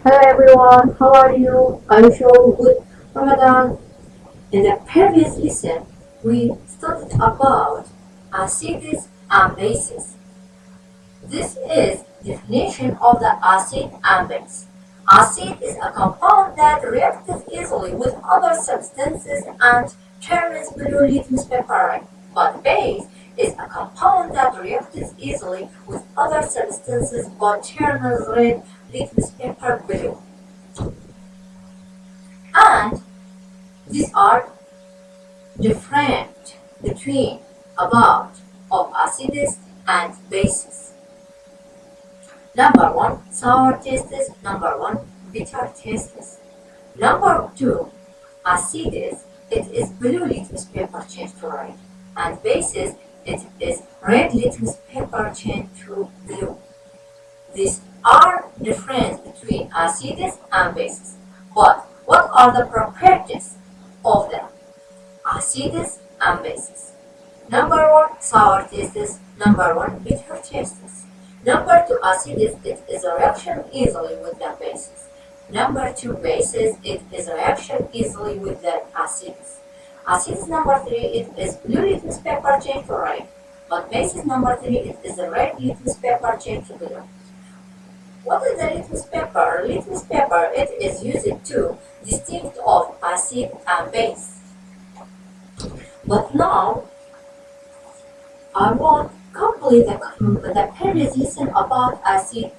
Hello everyone, how are you? I wish you all good Ramadan. In the previous lesson, we studied about acids and bases. This is definition of the acid and base. Acid is a compound that reacts easily with other substances and turns blue litmus paper red. But base is a compound that reacts easily with other substances but turns red litmus paper blue. And these are different between about of acids and bases. Number one, sour tastes. Number one, bitter tastes. Number two, acids, it is blue litmus paper changed to red. And bases, it is red litmus paper changed to blue. These are different between acids and bases. But what are the properties of the acids and bases? Number one, sour tastes. Number one, bitter tastes. Number two, acids, it is a reaction easily with the bases. Number two, bases, it is a reaction easily with the acids. Acids number three, it is blue litmus paper changed to red. But bases number three, it is a red litmus paper changed to blue. What is the litmus paper? Litmus paper, it is used to distinguish of acid and base. But now, I want complete the previous lesson about acid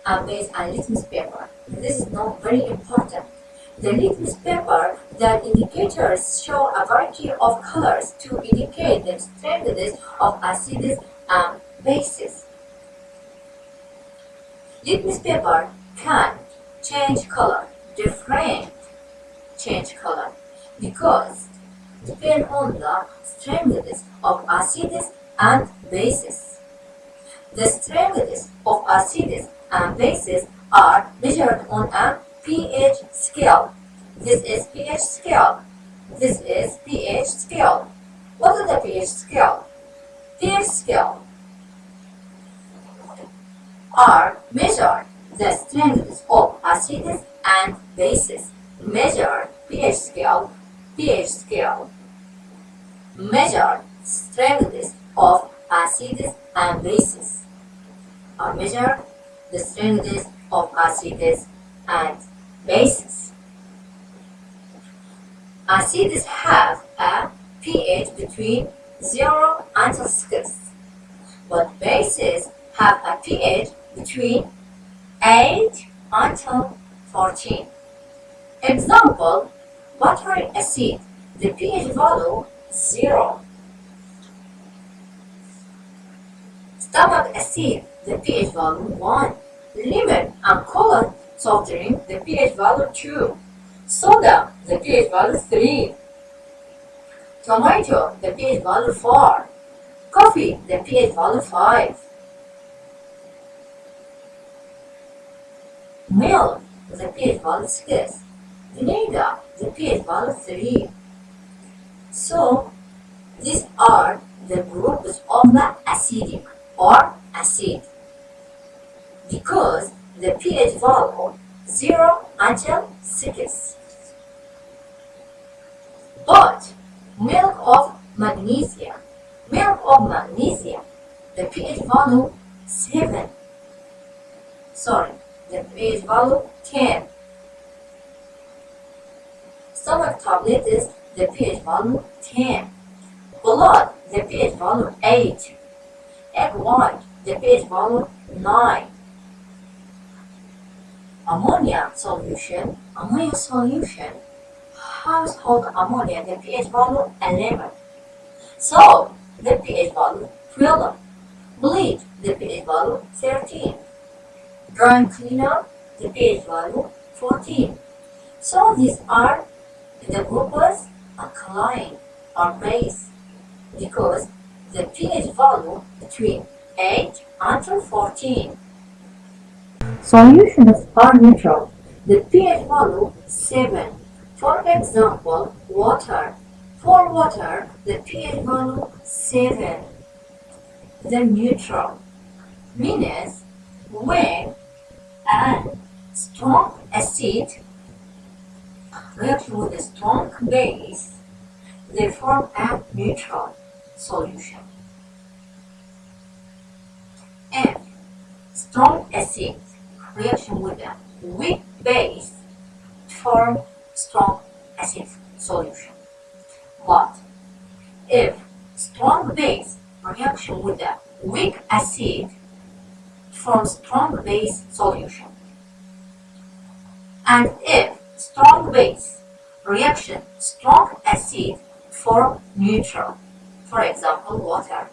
and base and litmus paper. This is not very important. The litmus paper, the indicators show a variety of colors to indicate the strengths of acids and bases. Litmus paper can change color, different change color, because depend on the strengths of acids and bases. The strengths of acids and bases are measured on a pH scale. This is pH scale. This is pH scale. What is the pH scale? pH scale are measured the strengths of acids and bases. Measure pH scale. pH scale measure strengths of acids and bases. Are measure the strengths of acids and bases. Acids have a pH between 0 and 6, but bases have a pH between 8 until 14. Example, butyric acid, the pH value 0. Stomach acid, the pH value 1. Lemon and cola soft drink, the pH value 2. Soda, the pH value 3. Tomato, the pH value 4. Coffee, the pH value 5. Milk, the pH value 6. Vinegar, the pH value 3. So, these are the groups of the acidic or acid, because the pH value 0 until 6. But milk of magnesia, the pH value 7. Sorry, the pH value 10. Stomach tablets, the pH value 10. Blood, the pH value 8. Egg white, the pH value 9. Ammonia solution, household ammonia, the pH value 11. Salt, the pH value 12. Bleach, the pH value 13. Dry cleaner, the pH value 14. So these are the groups alkaline or base, because the pH value between 8 until 14. Solutions are neutral. The pH value 7. For example, water. For water, the pH value 7. The neutral means when a strong acid reaction with a strong base, they form a neutral solution. If strong acid reaction with a weak base form strong acid solution. But if strong base reaction with a weak acid forms strong base solution. And if strong base reaction strong acid form neutral, for example water.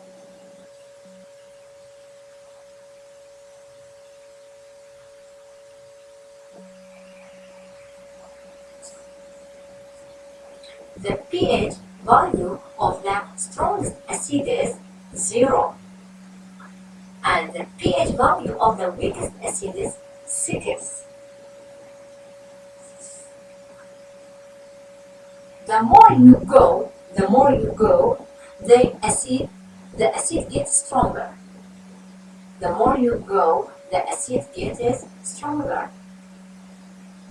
The pH value of the strongest acid is 0, and the pH value of the weakest acid is 6. The more you go, the acid gets stronger. The more you go, the acid gets stronger.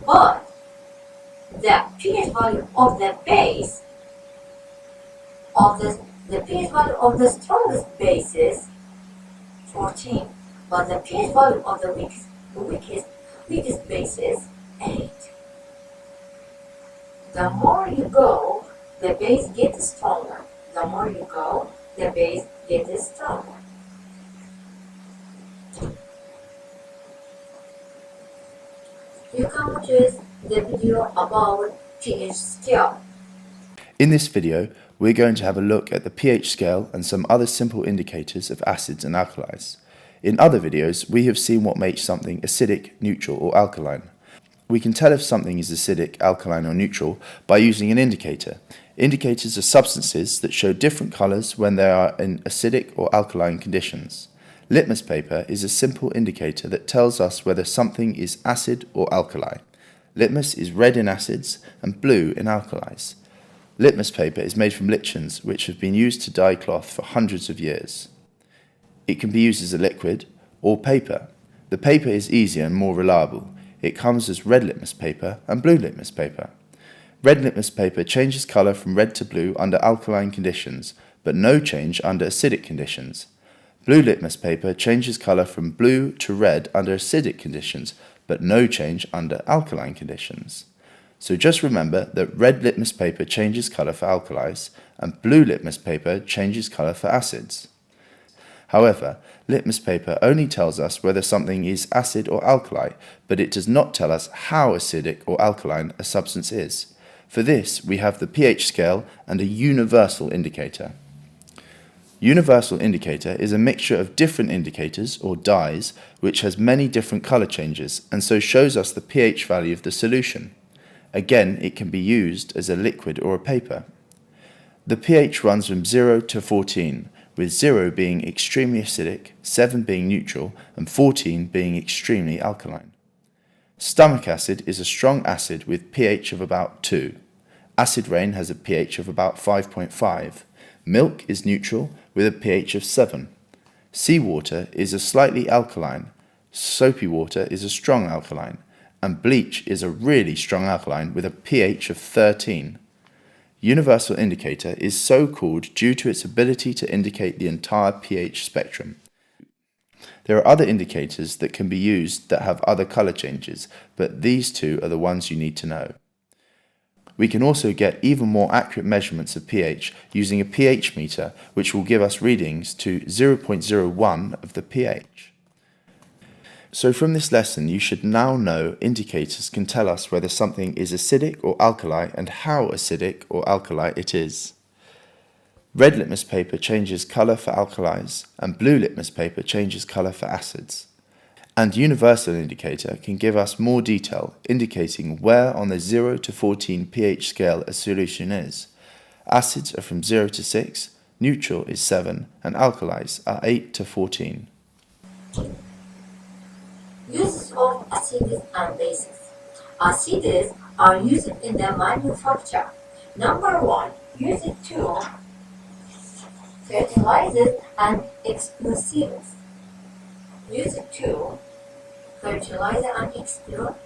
But the pH value of the base of the pH value of the strongest base is 14, but the pH value of the weakest base is 8. The more you go, the base gets stronger. The more you go, the base gets stronger. You can watch the video about pH scale. In this video, we're going to have a look at the pH scale and some other simple indicators of acids and alkalis. In other videos, we have seen what makes something acidic, neutral, or alkaline. We can tell if something is acidic, alkaline, or neutral by using an indicator. Indicators are substances that show different colors when they are in acidic or alkaline conditions. Litmus paper is a simple indicator that tells us whether something is acid or alkali. Litmus is red in acids and blue in alkalis. Litmus paper is made from lichens, which have been used to dye cloth for hundreds of years. It can be used as a liquid or paper. The paper is easier and more reliable. It comes as red litmus paper and blue litmus paper. Red litmus paper changes color from red to blue under alkaline conditions, but no change under acidic conditions. Blue litmus paper changes color from blue to red under acidic conditions, but no change under alkaline conditions. So just remember that red litmus paper changes color for alkalis, and blue litmus paper changes color for acids. However, litmus paper only tells us whether something is acid or alkali, but it does not tell us how acidic or alkaline a substance is. For this, we have the pH scale and a universal indicator. Universal indicator is a mixture of different indicators, or dyes, which has many different color changes, and so shows us the pH value of the solution. Again, it can be used as a liquid or a paper. The pH runs from 0 to 14, with 0 being extremely acidic, 7 being neutral, and 14 being extremely alkaline. Stomach acid is a strong acid with pH of about 2. Acid rain has a pH of about 5.5. Milk is neutral with a pH of 7. Seawater is a slightly alkaline. Soapy water is a strong alkaline. And bleach is a really strong alkaline with a pH of 13. Universal indicator is so called due to its ability to indicate the entire pH spectrum. There are other indicators that can be used that have other color changes, but these two are the ones you need to know. We can also get even more accurate measurements of pH using a pH meter, which will give us readings to 0.01 of the pH. So from this lesson, you should now know indicators can tell us whether something is acidic or alkali and how acidic or alkali it is. Red litmus paper changes color for alkalis, and blue litmus paper changes color for acids. And universal indicator can give us more detail, indicating where on the 0 to 14 pH scale a solution is. Acids are from 0 to 6, neutral is 7, and alkalis are 8 to 14. Uses of acids and bases. Acids are used in the manufacture. Number 1, use it to fertilizers and explosives. Use it to fertilizer and explosives.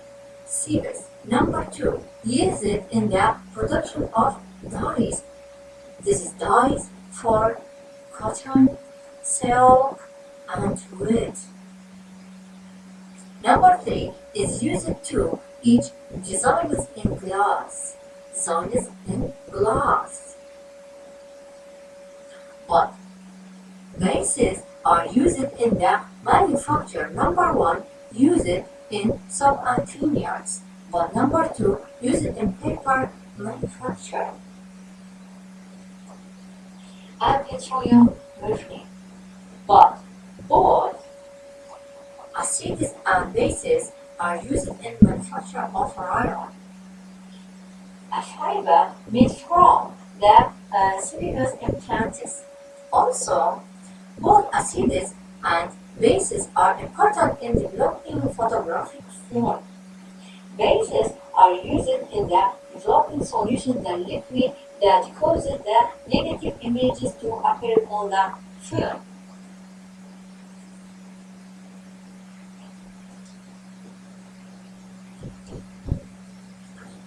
seeds. Number 2, use it in the production of dyes. This is dyes for cotton, silk, and wood. Number 3 is used to each designs in glass. Designs in glass. But bases are used in the manufacture. Number 1, use it in sub-antennas, but number 2, use it in paper manufacture and petroleum refining. But both acids and bases are used in manufacture of iron, a fiber made from the cellulose in plants. Also, both acids and bases are important in developing photographic film. Bases are used in the developing solution, the liquid that causes the negative images to appear on the film.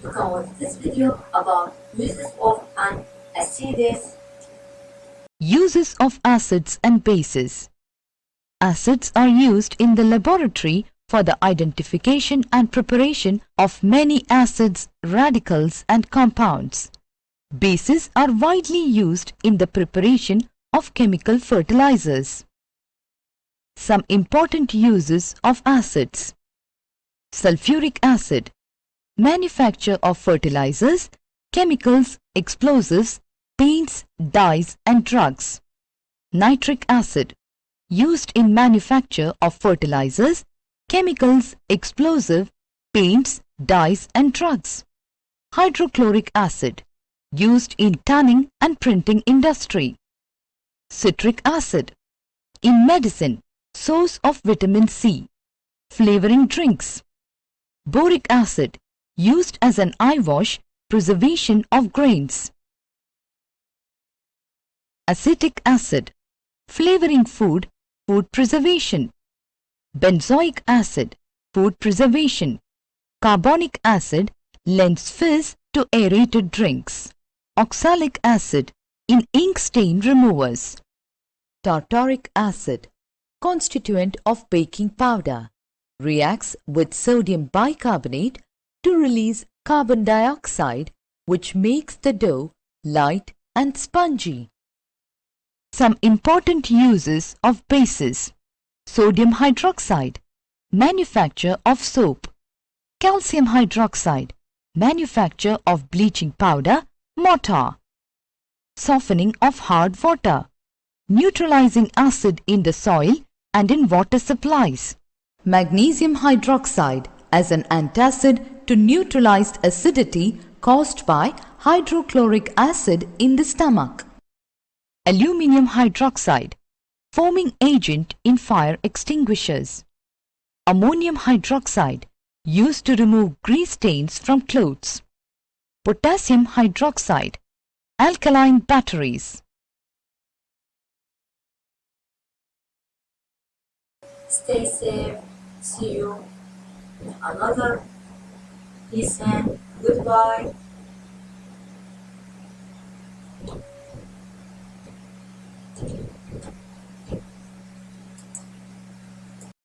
You can watch this video about uses of an acids. Uses of acids and bases. Acids are used in the laboratory for the identification and preparation of many acids, radicals and compounds. Bases are widely used in the preparation of chemical fertilizers. Some important uses of acids. Sulfuric acid, manufacture of fertilizers, chemicals, explosives, paints, dyes and drugs. Nitric acid, used in manufacture of fertilizers, chemicals, explosive, paints, dyes and drugs. Hydrochloric acid, used in tanning and printing industry. Citric acid, in medicine, source of vitamin C. Flavoring drinks. Boric acid, used as an eye wash, preservation of grains. Acetic acid, flavoring food, food preservation. Benzoic acid, food preservation. Carbonic acid, lends fizz to aerated drinks. Oxalic acid, in ink stain removers. Tartaric acid, constituent of baking powder, reacts with sodium bicarbonate to release carbon dioxide, which makes the dough light and spongy. Some important uses of bases. Sodium hydroxide, manufacture of soap. Calcium hydroxide, manufacture of bleaching powder, mortar. Softening of hard water. Neutralizing acid in the soil and in water supplies. Magnesium hydroxide as an antacid to neutralize acidity caused by hydrochloric acid in the stomach. Aluminium hydroxide, foaming agent in fire extinguishers. Ammonium hydroxide, used to remove grease stains from clothes. Potassium hydroxide, alkaline batteries. Stay safe. See you in another lesson. Goodbye.